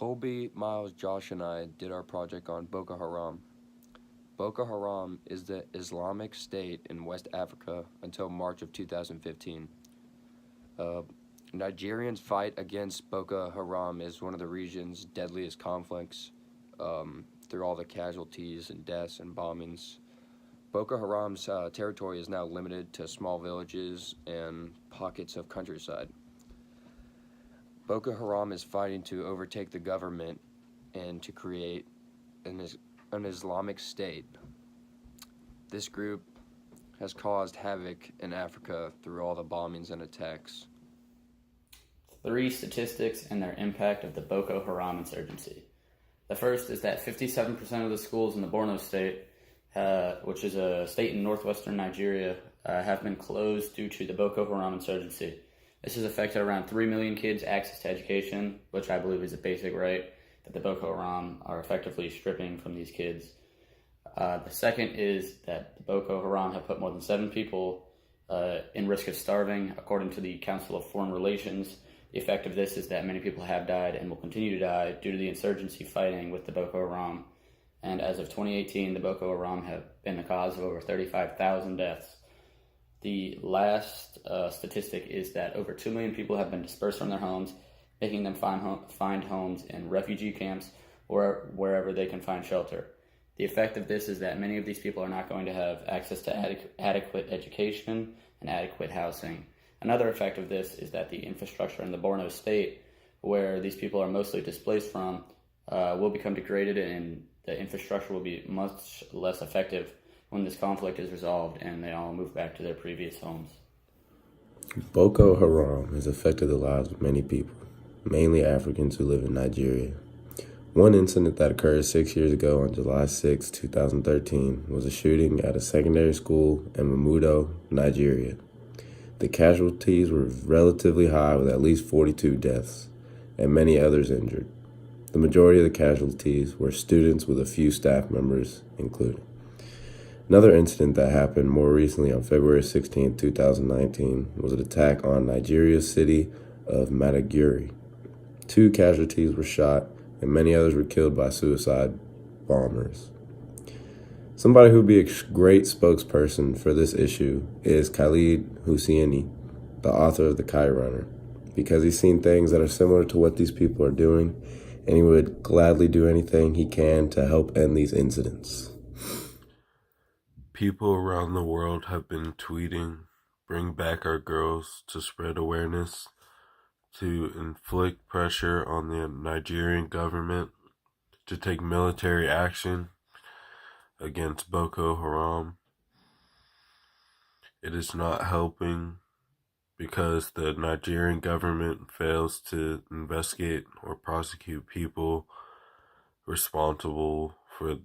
Kolby, Miles, Josh, and I did our project on Boko Haram. Boko Haram is the Islamic State in West Africa until March of 2015. Uh, Nigerians' fight against Boko Haram is one of the region's deadliest conflicts through all the casualties and deaths and bombings. Boko Haram's territory is now limited to small villages and pockets of countryside. Boko Haram is fighting to overtake the government and to create an Islamic State. This group has caused havoc in Africa through all the bombings and attacks. Three statistics and their impact of the Boko Haram insurgency. The first is that 57% of the schools in the Borno state, which is a state in northwestern Nigeria, have been closed due to the Boko Haram insurgency. This has affected around 3 million kids' access to education, which I believe is a basic right that the Boko Haram are effectively stripping from these kids. The second is that the Boko Haram have put more than 7 people in risk of starving, according to the Council of Foreign Relations. The effect of this is that many people have died and will continue to die due to the insurgency fighting with the Boko Haram. And as of 2018, the Boko Haram have been the cause of over 35,000 deaths. The last statistic is that over 2 million people have been dispersed from their homes, making them find homes in refugee camps or wherever they can find shelter. The effect of this is that many of these people are not going to have access to adequate education and adequate housing. Another effect of this is that the infrastructure in the Borno state, where these people are mostly displaced from, will become degraded, and the infrastructure will be much less effective when this conflict is resolved and they all move back to their previous homes. Boko Haram has affected the lives of many people, mainly Africans who live in Nigeria. One incident that occurred 6 years ago on July 6, 2013, was a shooting at a secondary school in Mamudo, Nigeria. The casualties were relatively high, with at least 42 deaths and many others injured. The majority of the casualties were students, with a few staff members included. Another incident that happened more recently on February 16, 2019, was an attack on Nigeria's city of Maiduguri. 2 casualties were shot, and many others were killed by suicide bombers. Somebody who would be a great spokesperson for this issue is Khalid Husseini, the author of The Kite Runner, because he's seen things that are similar to what these people are doing, and he would gladly do anything he can to help end these incidents. People around the world have been tweeting, "Bring back our girls," to spread awareness, to inflict pressure on the Nigerian government to take military action against Boko Haram. It is not helping because the Nigerian government fails to investigate or prosecute people responsible for